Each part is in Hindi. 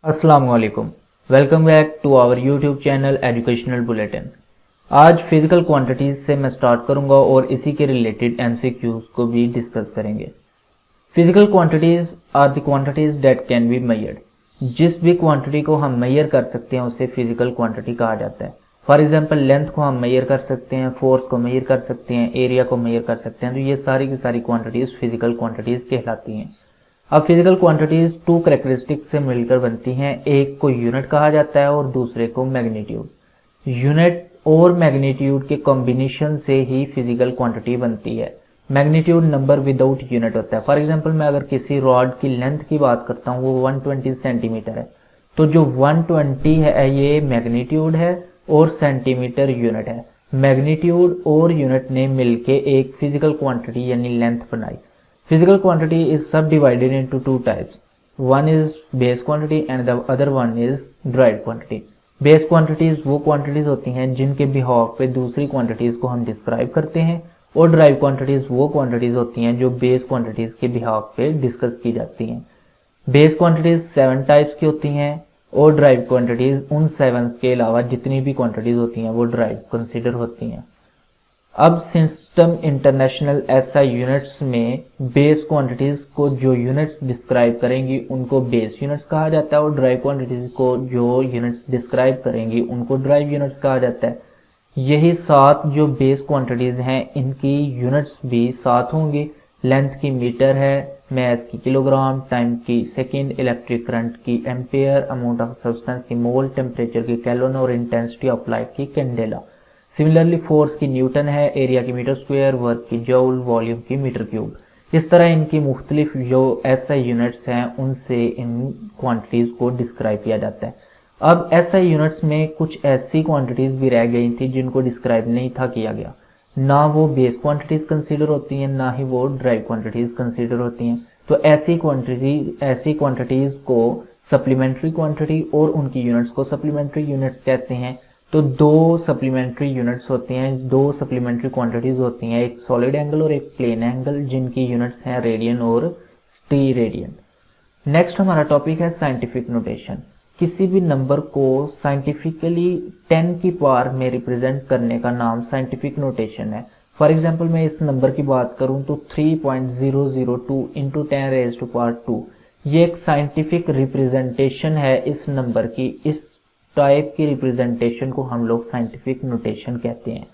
अस्सलाम वालेकुम। Welcome back to our YouTube channel educational bulletin. आज फिजिकल क्वांटिटीज से मैं स्टार्ट करूंगा और इसी के रिलेटेड एमसीक्यूज को भी डिस्कस करेंगे। Physical quantities are the quantities that can be measured. जिस भी क्वांटिटी को हम मेजर कर सकते हैं उसे फिजिकल क्वांटिटी कहा जाता है। फॉर एग्जाम्पल लेंथ को हम मेजर कर सकते हैं, फोर्स को मेजर कर सकते हैं, एरिया को मेजर कर सकते हैं। तो ये सारी की सारी क्वांटिटीज फिजिकल क्वांटिटीज कहलाती हैं। अब फिजिकल क्वांटिटीज टू कैरेक्टरिस्टिक से मिलकर बनती हैं। एक को यूनिट कहा जाता है और दूसरे को मैग्नीट्यूड। यूनिट और मैग्नीट्यूड के कॉम्बिनेशन से ही फिजिकल क्वांटिटी बनती है। मैग्नीट्यूड नंबर विदाउट यूनिट होता है। फॉर एग्जांपल मैं अगर किसी रॉड की लेंथ की बात करता हूँ वो 120 सेंटीमीटर है, तो जो 120 है ये मैग्नीट्यूड है और सेंटीमीटर यूनिट है। मैग्नीट्यूड और यूनिट ने मिलके एक फिजिकल क्वांटिटी यानी लेंथ बनाई। Physical quantity is subdivided into two types. One is base quantity and the other one is derived quantity. Base quantities वो quantities होती हैं जिनके behalf पे दूसरी quantities को हम describe करते हैं, और derived quantities वो quantities होती हैं जो base quantities के behalf पे discuss की जाती हैं। Base quantities 7 types की होती हैं और derived quantities उन 7 के अलावा जितनी भी quantities होती हैं वो derived consider होती हैं। अब सिस्टम इंटरनेशनल एसआई यूनिट्स में बेस क्वांटिटीज को जो यूनिट्स डिस्क्राइब करेंगी उनको बेस यूनिट्स कहा जाता है, और ड्राइव क्वांटिटीज को जो यूनिट्स डिस्क्राइब करेंगी उनको ड्राइव यूनिट्स कहा जाता है। यही 7 जो बेस क्वांटिटीज हैं इनकी यूनिट्स भी 7 होंगी। लेंथ की मीटर है, मैस की किलोग्राम, टाइम की सेकेंड, इलेक्ट्रिक करंट की एम्पेयर, अमाउंट ऑफ सब्सटेंस की मोल, टेम्परेचर की केल्विन और इंटेंसिटी ऑफ लाइट की कैंडेला। सिमिलरली फोर्स की न्यूटन है, एरिया की मीटर स्क्वायर, वर्क की जूल, वॉल्यूम की मीटर क्यूब। इस तरह इनकी मुख्तलिफ जो एसआई यूनिट्स हैं उनसे इन क्वांटिटीज को डिस्क्राइब किया जाता है। अब एसआई यूनिट्स में कुछ ऐसी क्वांटिटीज भी रह गई थी जिनको डिस्क्राइब नहीं था किया गया। ना वो बेस क्वांटिटीज कंसीडर होती हैं, ना ही वो ड्राइव क्वांटिटीज कंसीडर होती हैं। तो ऐसी क्वांटिटीज को सप्लीमेंट्री क्वांटिटी और उनकी यूनिट्स को सप्लीमेंट्री यूनिट्स कहते हैं। तो 2 सप्लीमेंट्री यूनिट्स होती हैं, 2 सप्लीमेंट्री क्वांटिटीज होती हैं, एक सॉलिड एंगल और एक प्लेन एंगल, जिनकी यूनिट्स हैं रेडियन और स्टीरेडियन। नेक्स्ट हमारा टॉपिक है साइंटिफिक नोटेशन। किसी भी नंबर को साइंटिफिकली 10 की पावर में रिप्रेजेंट करने का नाम साइंटिफिक नोटेशन है। फॉर एग्जाम्पल मैं इस नंबर की बात करूं तो 3.002 इंटू 10 रेज़ टू पावर 2 ये एक साइंटिफिक रिप्रेजेंटेशन है इस नंबर की। इस टाइप की रिप्रेजेंटेशन को हम लोग साइंटिफिक नोटेशन कहते हैं।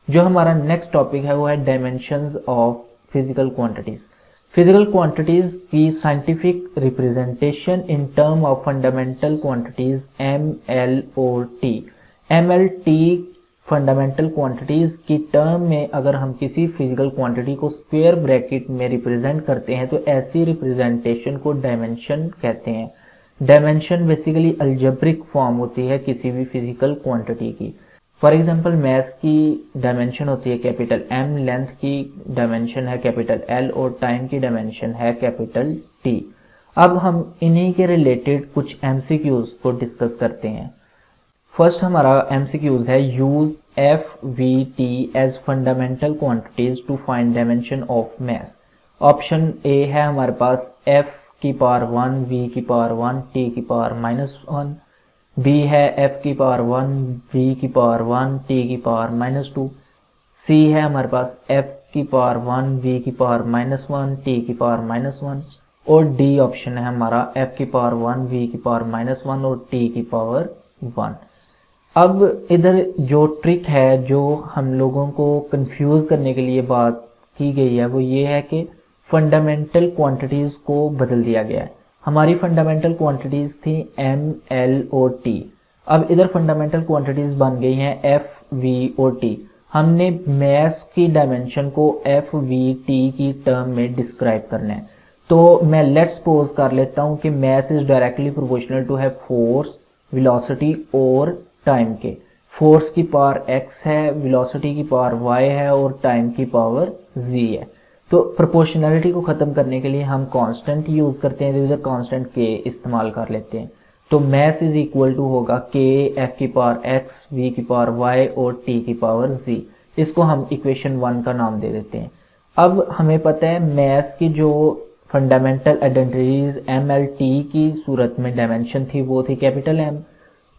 जो हमारा नेक्स्ट टॉपिक है वो है dimensions of physical quantities. Physical quantities की scientific representation in term of fundamental quantities M, L और T. M, L, T fundamental quantities की टर्म में अगर हम किसी फिजिकल क्वांटिटी को स्क्वायर ब्रैकेट में रिप्रेजेंट करते हैं तो ऐसी रिप्रेजेंटेशन को डायमेंशन कहते हैं। डायमेंशन बेसिकली अलजेब्रिक फॉर्म होती है किसी भी फिजिकल क्वांटिटी की। फॉर एग्जांपल मैस की डायमेंशन होती है कैपिटल एम, लेंथ की डायमेंशन है कैपिटल एल और टाइम की डायमेंशन है कैपिटल टी। अब हम इन्हीं के रिलेटेड कुछ एमसीक्यूज को डिस्कस करते हैं। फर्स्ट हमारा एमसीक्यूज है use F V T as fundamental quantities to find dimension of mass. Option A है हमारे पास एफ की पावर 1, v की पावर 1, t की पावर -1, b है f की पावर 1, v की पावर 1, t की पावर -2, c है हमारे पास f की पावर 1, v की पावर -1, t की पावर -1 और d ऑप्शन है हमारा f की पावर 1, v की पावर -1 और t की पावर 1। अब इधर जो ट्रिक है जो हम लोगों को कंफ्यूज करने के लिए बात की गई है वो ये है कि फंडामेंटल क्वांटिटीज को बदल दिया गया है। हमारी फंडामेंटल क्वांटिटीज थी एम, एल और टी। अब इधर फंडामेंटल क्वांटिटीज बन गई हैं एफ, वी और टी। हमने मैस की डायमेंशन को एफ, वी, टी की टर्म में डिस्क्राइब करना है। तो मैं लेट्स सपोज कर लेता हूं कि mass is directly proportional to है फोर्स, वेलोसिटी और टाइम के। फोर्स की पावर x है, वेलोसिटी की पावर y है और टाइम की पावर z है। तो प्रोपोर्शनलिटी को खत्म करने के लिए हम कांस्टेंट यूज करते हैं, तो इधर कांस्टेंट k इस्तेमाल कर लेते हैं। तो मैस इज इक्वल टू होगा k f की पावर x, v की पावर y और t की पावर z। इसको हम इक्वेशन 1 का नाम दे देते हैं। अब हमें पता है मैस की जो फंडामेंटल आइडेंटिटीज MLT की सूरत में डायमेंशन थी वो थी कैपिटल M,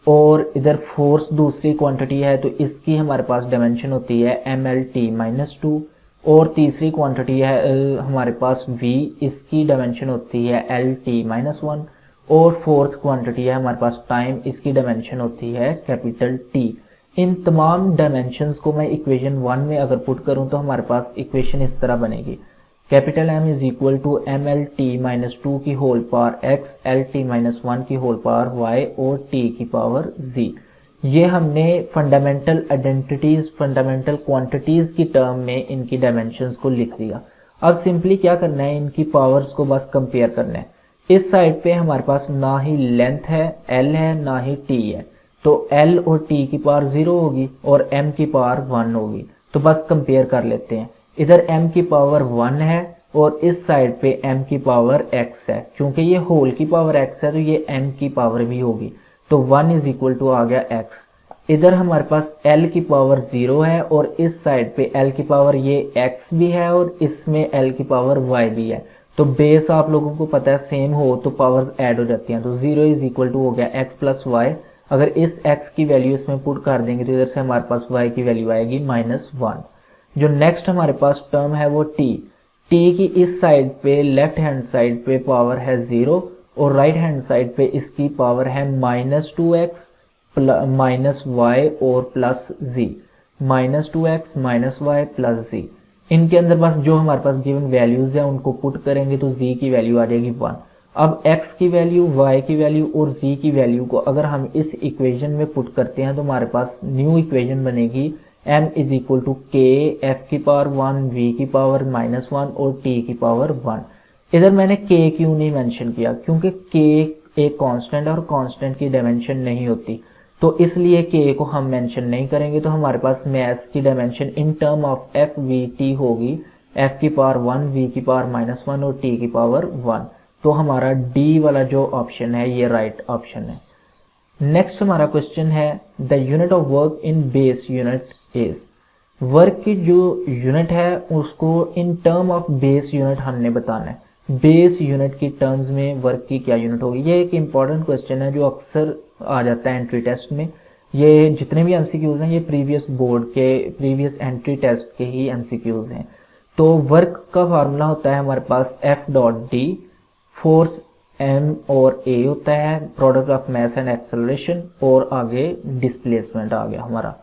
और इधर फोर्स दूसरी क्वांटिटी है तो इसकी हमारे पास डायमेंशन होती है MLT-2, और तीसरी क्वांटिटी है हमारे पास V, इसकी डायमेंशन होती है LT-1, और फोर्थ क्वांटिटी है हमारे पास टाइम, इसकी डायमेंशन होती है कैपिटल T। इन तमाम डायमेंशंस को मैं इक्वेशन 1 में अगर पुट करूं तो हमारे पास इक्वेशन इस तरह बनेगी, capital M is equal to MLT-2 की होल पावर x, LT-1 की होल पावर y और t की पावर z। ये हमने फंडामेंटल आइडेंटिटीज, फंडामेंटल क्वांटिटीज की टर्म में इनकी डायमेंशंस को लिख दिया। अब सिंपली क्या करना है, इनकी पावर्स को बस कंपेयर करना है। इस साइड पे हमारे पास ना ही लेंथ है L है ना ही T है, तो L और T की पावर 0 होगी और M की पावर 1 होगी, तो बस कंपेयर कर लेते हैं। इधर M की पावर 1 है और इस साइड पे M की पावर x है, क्योंकि ये होल की पावर x है तो ये M की पावर भी होगी, तो 1 इज इक्वल टू आ गया x। इधर हमारे पास L की पावर 0 है और इस साइड पे L की पावर ये x भी है और इसमें L की पावर y भी है, तो बेस आप लोगों को पता है सेम हो तो पावर्स ऐड हो जाती हैं, तो 0 इज इक्वल टू हो गया x प्लस y। अगर इस x की वैल्यू इसमें पुट कर देंगे तो इधर से हमारे पास y की वैल्यू आएगी -1। जो नेक्स्ट हमारे पास टर्म है वो t की इस साइड पे लेफ्ट हैंड साइड पे पावर है 0 और राइट हैंड साइड पे इसकी पावर है -2x माइनस y और plus z, -2x minus y plus z। इनके अंदर बस जो हमारे पास गिवन वैल्यूज है उनको पुट करेंगे तो z की वैल्यू आ जाएगी 1। अब x की वैल्यू, y की वैल्यू और z की वैल्यू को अगर हम इस इक्वेशन में पुट करते हैं तो हमारे पास न्यू इक्वेशन बनेगी m is equal to k, f की पावर 1, v की पावर -1 और t की पावर 1। इधर मैंने k क्यों नहीं मेंशन किया, क्योंकि k एक कांस्टेंट है और कांस्टेंट की डायमेंशन नहीं होती, तो इसलिए k को हम मेंशन नहीं करेंगे। तो हमारे पास मास की dimension in term of f v t होगी f की पावर 1, v की पावर -1 और t की पावर 1। तो हमारा d वाला जो ऑप्शन है ये राइट ऑप्शन है। नेक्स्ट हमारा क्वेश्चन है the unit of work in base unit is. Work की जो यूनिट है उसको इन टर्म ऑफ बेस यूनिट हमने बताना है। बेस यूनिट की टर्म्स में वर्क की क्या यूनिट होगी, ये एक इंपॉर्टेंट क्वेश्चन है जो अक्सर आ जाता है एंट्री टेस्ट में। ये जितने भी एमसीक्यूज हैं ये प्रीवियस बोर्ड के, प्रीवियस एंट्री टेस्ट के ही एमसीक्यूज हैं। तो वर्क का फार्मूला होता है हमारे पास F dot D, force M और A होता है, product of mass and acceleration, और आगे डिस्प्लेसमेंट आ गया हमारा।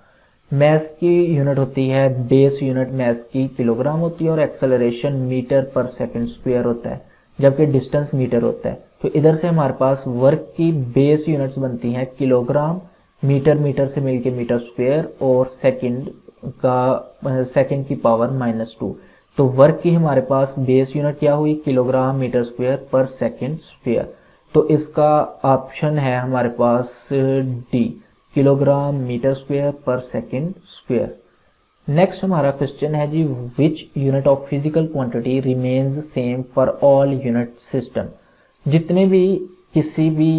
मास की यूनिट होती है, बेस यूनिट मास की किलोग्राम होती है और एक्सेलरेशन मीटर पर सेकंड स्क्वायर होता है, जबकि डिस्टेंस मीटर होता है। तो इधर से हमारे पास वर्क की बेस यूनिट्स बनती हैं किलोग्राम, मीटर, मीटर से मिलके मीटर स्क्वायर, और सेकंड की पावर -2। तो वर्क की हमारे पास बेस यूनिट क्या हुई, किलोग्राम मीटर स्क्वायर पर सेकंड स्क्वायर। तो इसका ऑप्शन है हमारे पास डी, किलोग्राम मीटर स्क्वायर पर सेकंड स्क्वायर। नेक्स्ट हमारा क्वेश्चन है जी which unit of physical quantity remains same for all unit system. जितने भी किसी भी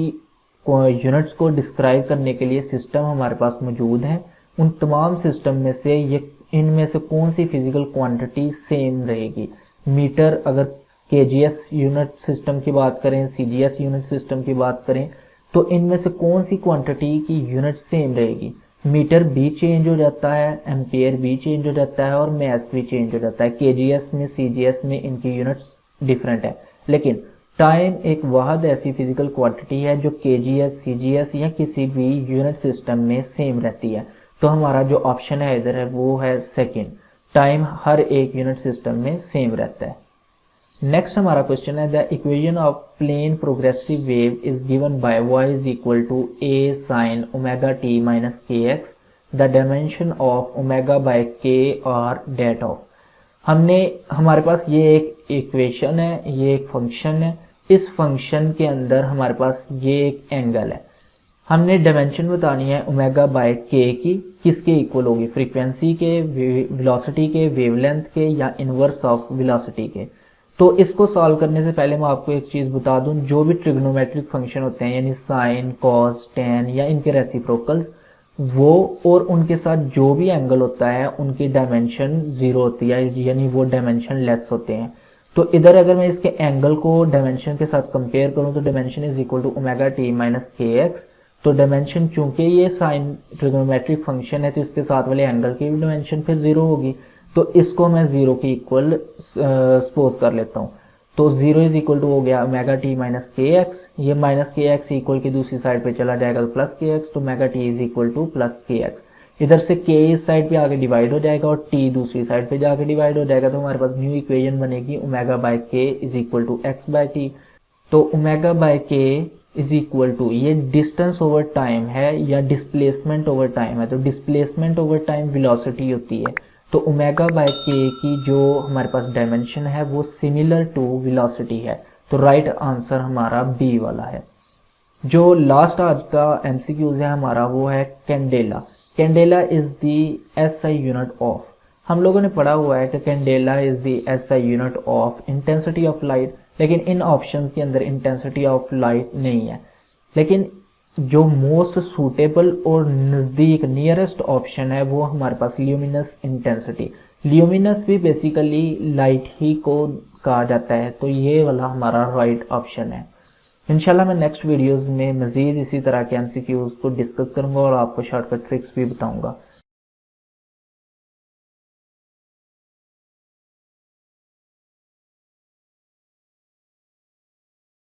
यूनिट्स को डिस्क्राइब करने के लिए सिस्टम हमारे पास मौजूद हैं, उन तमाम सिस्टम में से ये इनमें से कौन सी फिजिकल क्वांटिटी सेम रहेगी। मीटर, अगर केजीएस यूनिट सिस्टम की बात करें, सीजीएस यूनिट सिस्टम की बात करें, तो इनमें से कौन सी क्वांटिटी की यूनिट सेम रहेगी। मीटर भी चेंज हो जाता है, एम्पियर भी चेंज हो जाता है और मास भी चेंज हो जाता है। केजीएस में, सीजीएस में इनकी यूनिट्स डिफरेंट है, लेकिन टाइम एक वाहद ऐसी फिजिकल क्वांटिटी है जो केजीएस, सीजीएस या किसी भी यूनिट सिस्टम में सेम रहती है। तो हमारा जो ऑप्शन है इधर है वो है सेकंड, टाइम हर एक यूनिट सिस्टम में सेम रहता है। नेक्स्ट हमारा क्वेश्चन है the equation of plane progressive wave is given by y is equal to a sin omega t minus kx, the dimension of omega by k और डेट ऑफ। हमारे पास ये एक इक्वेशन है, ये एक फंक्शन है, इस फंक्शन के अंदर हमारे पास ये एक एंगल है। हमने डायमेंशन बतानी है ओमेगा बाय के की, किसके इक्वल होगी, फ्रीक्वेंसी के, वेलोसिटी के, वेवलेंथ के या इनवर्स ऑफ वेलोसिटी के। तो इसको सॉल्व करने से पहले मैं आपको एक चीज बता दूं, जो भी ट्रिग्नोमेट्रिक फंक्शन होते हैं यानी साइन, कॉस, टेन या इनके रेसिप्रोकल्स, वो और उनके साथ जो भी एंगल होता है उनकी डायमेंशन 0 होती है, यानी वो डायमेंशन लेस होते हैं। तो इधर अगर मैं इसके एंगल को डायमेंशन के साथ कंपेयर करूं तो dimension is equal to omega t minus k x. तो डायमेंशन चूंकि ये साइन ट्रिग्नोमेट्रिक फंक्शन है तो इसके साथ वाले एंगल की भी डायमेंशन फिर जीरो होगी, तो इसको मैं जीरो के इक्वल सपोज कर लेता हूँ। तो जीरो इज इक्वल टू हो गया omega t minus k x, ये माइनस के एक्स इक्वल की दूसरी साइड पे चला जाएगा तो प्लस के एक्स, तो omega T is equal two plus के एक्स। इधर से के इस साइड पे आगे डिवाइड हो जाएगा और टी दूसरी साइड पे जाके डिवाइड हो जाएगा, तो हमारे पास न्यू इक्वेशन बनेगी omega by k is equal to x by t. तो omega by k is equal to ये डिस्टेंस ओवर टाइम है या डिस्प्लेसमेंट ओवर टाइम है, तो डिस्प्लेसमेंट ओवर टाइम वेलोसिटी होती है। तो ओमेगा बाय के की जो हमारे पास डायमेंशन है वो सिमिलर टू वेलोसिटी है, तो राइट आंसर हमारा बी वाला है। जो लास्ट आज का एमसीक्यूज है हमारा वो है candela. Candela is the SI unit of, हम लोगों ने पढ़ा हुआ है कि candela is the SI unit of intensity of light, लेकिन इन ऑप्शंस के अंदर इंटेंसिटी ऑफ लाइट नहीं है। लेकिन जो मोस्ट सूटेबल और नज़दीक नियरेस्ट ऑप्शन है वो हमारे पास ल्यूमिनस इंटेंसिटी। ल्यूमिनस भी बेसिकली लाइट ही को कहा जाता है, तो ये वाला हमारा राइट ऑप्शन है। इंशाल्लाह मैं नेक्स्ट वीडियोस में मज़ीद इसी तरह के एमसीक्यूज को डिस्कस करूंगा और आपको शॉर्टकट ट्रिक्स भी बताऊंगा।